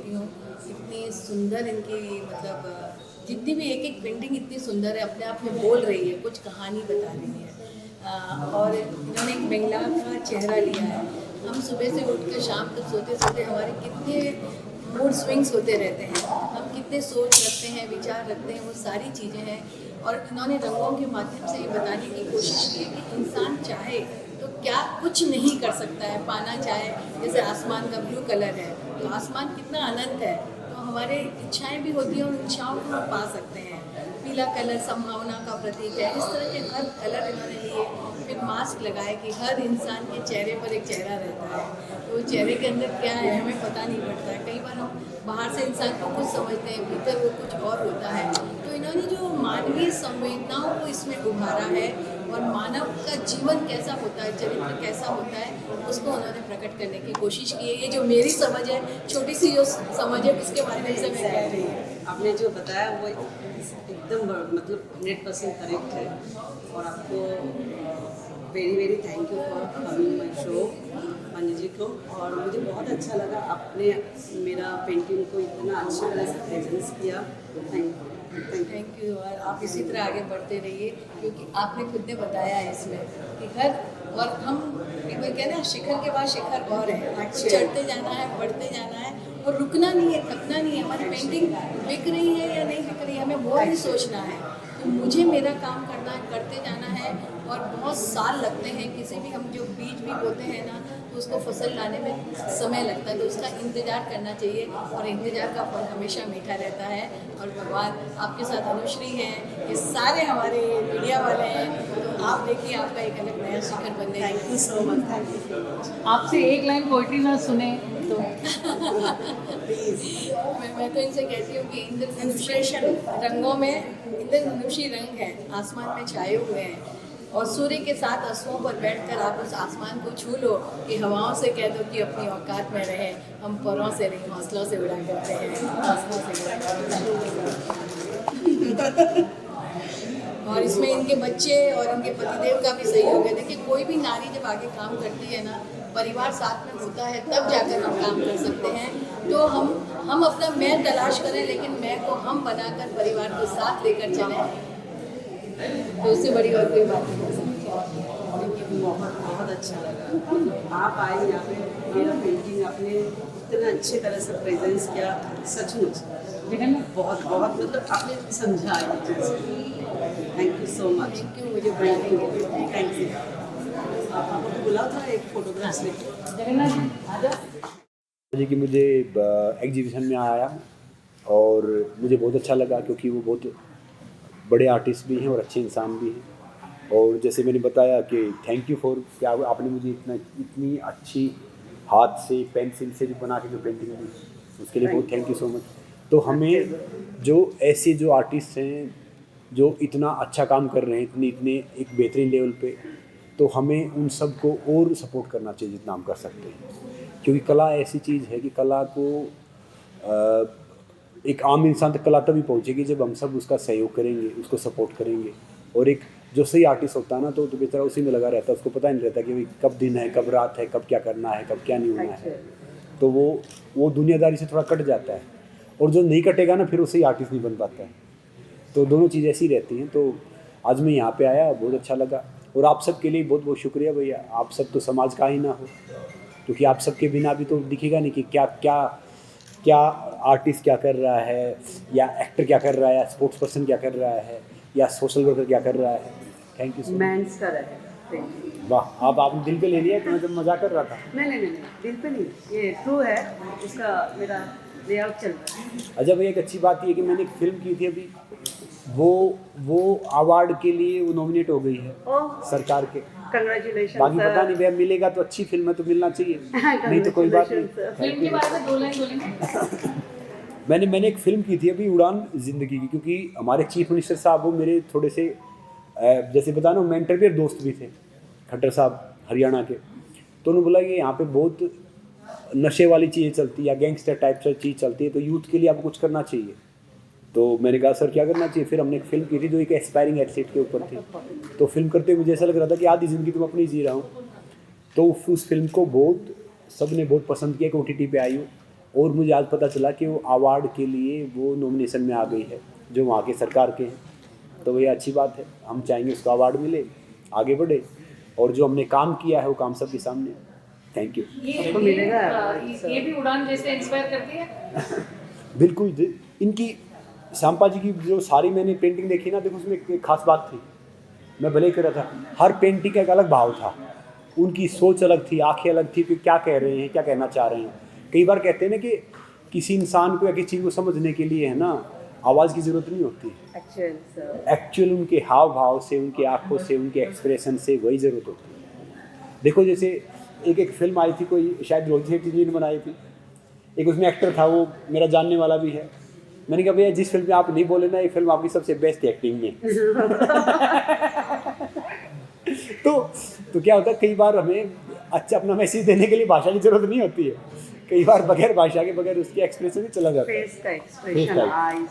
देखती हूँ इतनी सुंदर इनकी मतलब जितनी भी एक एक पेंटिंग इतनी सुंदर है, अपने आप में बोल रही है, कुछ कहानी बता रही है। और इन्होंने एक महिला का चेहरा लिया है। हम सुबह से उठ कर शाम तक सोते सोते हमारे कितने मूड स्विंग्स होते रहते हैं, हम कितने सोच रखते हैं, विचार रखते हैं, वो सारी चीज़ें हैं। और इन्होंने रंगों के माध्यम से ये बताने की कोशिश की है कि इंसान चाहे तो क्या कुछ नहीं कर सकता है, पाना चाहे जैसे आसमान का ब्लू कलर है तो आसमान कितना अनंत है, तो हमारे इच्छाएं भी होती हैं, उन इच्छाओं को हम पा सकते हैं। पीला कलर संभावना का प्रतीक है। इस तरह के हर कलर इन्होंने लिए, फिर मास्क लगाए कि हर इंसान के चेहरे पर एक चेहरा रहता है, तो चेहरे के अंदर क्या है हमें पता नहीं पड़ता है। कई बार हम बाहर से इंसान को कुछ समझते हैं, भीतर वो कुछ और होता है। तो इन्होंने जो मानवीय संवेदनाओं को इसमें उभारा है और मानव का जीवन कैसा होता है, चरित्र कैसा होता है, उसको उन्होंने प्रकट करने की कोशिश की है। ये जो मेरी समझ है, छोटी सी जो समझ है, उसके माध्यम से मैं कह रही हूँ। आपने जो बताया वो एकदम मतलब 100% करेक्ट है। और आपको very very thank you for coming my show Mani ji को। और मुझे बहुत अच्छा लगा आपने मेरा पेंटिंग को इतना अच्छी तरह से प्रेजेंस किया। Thank you. और आप इसी तरह आगे बढ़ते रहिए, क्योंकि आपने खुद ने बताया है इसमें कि हर और हम कहते हैं शिखर के बाद शिखर और है, चढ़ते जाना है, बढ़ते जाना है और रुकना नहीं है, थकना नहीं है। हमारी पेंटिंग बिक रही है या नहीं बिक रही है, हमें वो नहीं सोचना है। तो मुझे मेरा काम करना है, करते जाना है। और बहुत साल लगते हैं, किसी भी हम जो बीज भी बोते हैं ना, तो उसको फसल लाने में समय लगता है, तो उसका इंतज़ार करना चाहिए और इंतज़ार का फल हमेशा मीठा रहता है। और भगवान आपके साथ अनुश्री हैं, ये सारे हमारे मीडिया वाले हैं, तो आप देखिए आपका एक अलग नया शिखर बनने। Thank you so much, thank you so much. आपसे एक लाइन पोइट्री ना सुने तो मैं तो इनसे कहती हूँ कि इंद्रधनुषी रंगों में इंद्रधनुषी रंग है, आसमान में छाए हुए हैं, और सूर्य के साथ असुओं पर बैठकर आप उस आसमान को छू लो कि हवाओं से कह दो कि अपनी औकात में रहे, हम परों से नहीं हौसलों से उड़ा करते हैं, हौसलों से उड़ा करते हैं। और इसमें इनके बच्चे और इनके पतिदेव का भी सहयोग है। देखिए कोई भी नारी जब आगे काम करती है ना, परिवार साथ में होता है, तब जाकर हम काम कर सकते हैं। तो हम अपना मैं तलाश करें, लेकिन मैं को हम बनाकर परिवार को साथ लेकर चलें, तो उससे बड़ी और कोई बात नहीं हो सकती। बहुत बहुत अच्छा लगा आप आए यहाँ पे, मेरा पेंटिंग आपने इतना अच्छे तरह से प्रेजेंस किया, सचमुच बहुत बहुत मतलब आपने समझा ये चीज़। Thank you so much. Thank you मुझे बुलाने के लिए। Thank you. आपको बुला था एक फोटोग्राफ्स लेके। जगन्नाथ जी आजा। जी कि मुझे एग्जीबिशन में आया और मुझे बहुत अच्छा लगा, क्योंकि वो बहुत बड़े आर्टिस्ट भी हैं और अच्छे इंसान भी हैं। और जैसे मैंने बताया कि थैंक यू फॉर कि आपने मुझे इतनी अच्छी हाथ से पेंसिल से जो बना के जो पेंटिंग दी, उसके लिए बहुत थैंक यू सो मच। तो हमें जो ऐसे जो आर्टिस्ट हैं जो इतना अच्छा काम कर रहे हैं, इतने एक बेहतरीन लेवल पे, तो हमें उन सब को और सपोर्ट करना चाहिए जितना हम कर सकते हैं। क्योंकि कला ऐसी चीज़ है कि कला को एक आम इंसान तक कला तभी पहुंचेगी जब हम सब उसका सहयोग करेंगे, उसको सपोर्ट करेंगे। और एक जो सही आर्टिस्ट होता है ना, तो बेचारा उसी में लगा रहता है, उसको पता नहीं रहता कि भाई कब दिन है, कब रात है, कब क्या करना है, कब क्या नहीं होना है। तो वो दुनियादारी से थोड़ा कट जाता है, और जो नहीं कटेगा ना, फिर उससे आर्टिस्ट नहीं बन पाता है। तो दोनों चीज़ ऐसी रहती हैं। तो आज मैं यहाँ पे आया, बहुत अच्छा लगा। और आप सब के लिए बहुत बहुत शुक्रिया भैया। आप सब तो समाज का ही ना हो, क्योंकि आप सब के बिना भी तो दिखेगा नहीं कि क्या क्या क्या आर्टिस्ट क्या कर रहा है, या एक्टर क्या कर रहा है, या स्पोर्ट्स पर्सन क्या कर रहा है, या सोशल वर्कर क्या कर रहा है। Thank you so much. मैंस का रहे। Thank you. वाह, आप आपने दिल पे ले लिया, तो मैं जब मजाक कर रहा था। नहीं, दिल पे नहीं, ये ट्रू है, उसका मेरा लेआउट चल रहा है। अच्छा भैया, एक अच्छी बात ये है कि मैंने एक फिल्म की थी अभी, वो अवार्ड के लिए वो नॉमिनेट हो गई है ओह, सरकार के। कंग्रेचुलेशन बाकी पता नहीं भैया, मिलेगा तो अच्छी फिल्म है तो मिलना चाहिए, नहीं तो कोई बात नहीं। फिल्म के बारे में 2 लाइन बोलेंगे। मैंने एक फिल्म की थी अभी, उड़ान ज़िंदगी की, क्योंकि हमारे चीफ मिनिस्टर साहब वो मेरे थोड़े से जैसे बता ना मेंटर भी और दोस्त भी थे, खट्टर साहब हरियाणा के। तो उन्होंने बोला कि यहाँ पे बहुत नशे वाली चीज़ें चलती है या गैंगस्टर टाइप से चीज़ चलती है, तो यूथ के लिए आपको कुछ करना चाहिए। तो मैंने कहा सर क्या करना चाहिए। फिर हमने एक फिल्म की थी जो एक एस्पायरिंग एथलीट के ऊपर थी। तो फिल्म करते हुए मुझे ऐसा लग रहा था कि आधी ज़िंदगी तो मैं अपनी जी रहा हूँ। तो उस फिल्म को सब ने बहुत पसंद किया कि OTT पे आई हो, और मुझे आज पता चला कि वो अवार्ड के लिए वो नॉमिनेशन में आ गई है जो वहाँ के सरकार के हैं। तो ये अच्छी बात है, हम चाहेंगे उसको अवार्ड मिले, आगे बढ़े, और जो हमने काम किया है वो काम सबके सामने है। Thank you. आपको मिलेगा ये भी उड़ान जैसे इंस्पायर करती है। बिल्कुल इनकी शांपा जी की जो सारी मैंने पेंटिंग देखी ना, देखो उसमें एक खास बात थी, मैं भले ही कर रहा था, हर पेंटिंग का एक अलग भाव था, उनकी सोच अलग थी, आंखें अलग थी कि क्या कह रहे हैं, क्या कहना चाह रहे हैं। कई बार कहते हैं ना कि किसी इंसान को या किसी चीज़ को समझने के लिए है ना आवाज़ की ज़रूरत नहीं होती, एक्चुअल उनके हाव भाव से, उनकी आंखों से, उनके एक्सप्रेशन से वही ज़रूरत होती है। देखो जैसे एक फिल्म आई थी, कोई शायद रोहित शेट्टी जी ने बनाई थी, एक उसमें एक्टर था वो मेरा जानने वाला भी है। मैंने कहा भैया जिस फिल्म में आप नहीं बोले ना, ये फिल्म आपकी सबसे बेस्ट एक्टिंग में। तो क्या होता है, कई बार हमें अच्छा अपना मैसेज देने के लिए भाषा की जरूरत नहीं होती है, कई बार बगैर भाषा के, बगैर उसके एक्सप्रेशन ही चला जाता है। फेस का एक्सप्रेशन, आईज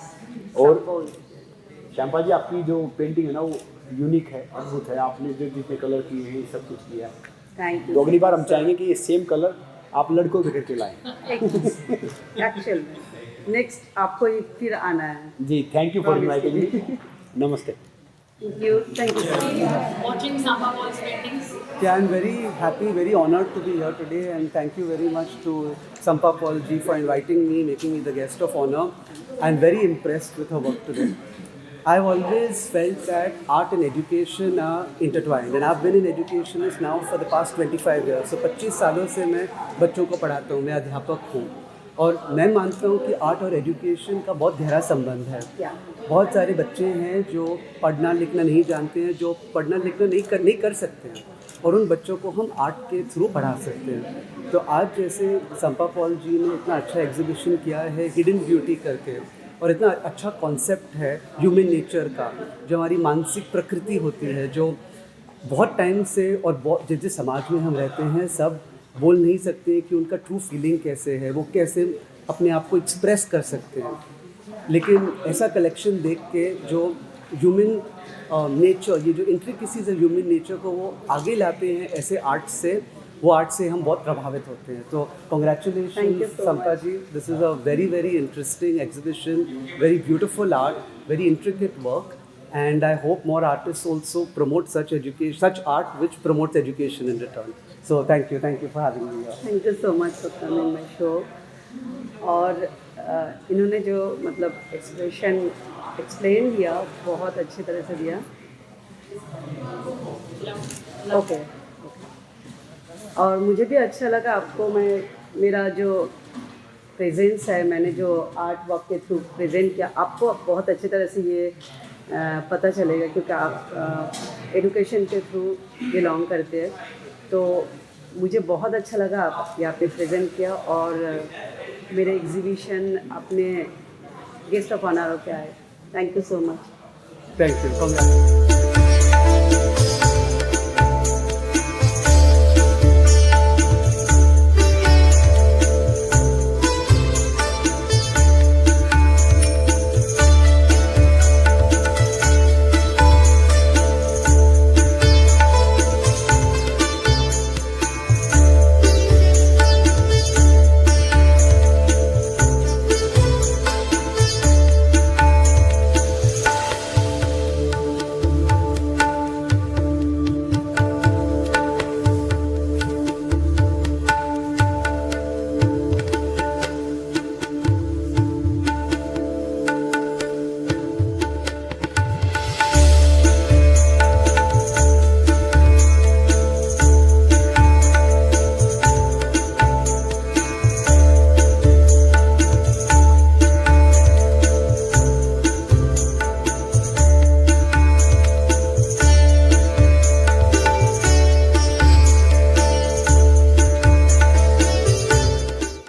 और शांपा जी आपकी जो पेंटिंग है ना वो यूनिक है, अद्भुत है, आपने जो जितने कलर किए हैं सब कुछ किया है। थैंक तो यू। अगली बार हम चाहेंगे कि ये सेम कलर आप लड़कों के करके लाएं। एक्चुअल में नेक्स्ट आपको ये फिर आना है। जी thank you for inviting me. नमस्ते। Thank you. Watching Samba Paul's paintings. Yeah, I'm very happy, very honored to be here today, and thank you very much to Sampa Paul ji for inviting me, making me the guest of honor. I'm very impressed with her work today. I've always felt that art and education are intertwined, and I've been in educationist now for the past 25 years. So 25 सालों से मैं बच्चों को पढ़ाता हूँ, मैं अध्यापक हूँ, और मैं मानता हूँ कि आर्ट और एजुकेशन का बहुत गहरा संबंध है। बहुत सारे बच्चे हैं जो पढ़ना लिखना नहीं जानते हैं, जो पढ़ना लिखना नहीं कर सकते हैं, और उन बच्चों को हम आर्ट के थ्रू पढ़ा सकते हैं। तो आज जैसे संपा पॉल जी ने इतना अच्छा एग्जीबिशन किया है हिडन ब्यूटी करके, और इतना अच्छा कॉन्सेप्ट है ह्यूमन नेचर का, जो हमारी मानसिक प्रकृति होती है, जो बहुत टाइम से और बहुत जिस समाज में हम रहते हैं सब बोल नहीं सकते कि उनका ट्रू फीलिंग कैसे है, वो कैसे अपने आप को एक्सप्रेस कर सकते हैं। लेकिन ऐसा कलेक्शन देख के जो ह्यूमन नेचर, ये जो इंट्रिकेसीज है ह्यूमन नेचर को वो आगे लाते हैं ऐसे आर्ट से, वो आर्ट से हम बहुत प्रभावित होते हैं। तो congratulation Sampa ji, this is a very very interesting exhibition, very beautiful art, very intricate work, and I hope more artists also promote such art which promotes education in return. So thank you for having me here. Thank you so much for coming my show. और इन्होंने जो मतलब explain दिया बहुत अच्छी तरह से दिया। ओके। और मुझे भी अच्छा लगा, आपको मेरा जो प्रेजेंस है, मैंने जो आर्ट वर्क के थ्रू प्रेजेंट किया, आपको बहुत अच्छी तरह से ये पता चलेगा, क्योंकि आप एजुकेशन के थ्रू बिलोंग करते हैं। तो मुझे बहुत अच्छा लगा आप यहाँ पे प्रेजेंट किया, और मेरे एग्जीबिशन अपने गेस्ट ऑफ ऑनर होकर आए। Thank you so much. Thank you. Congrats.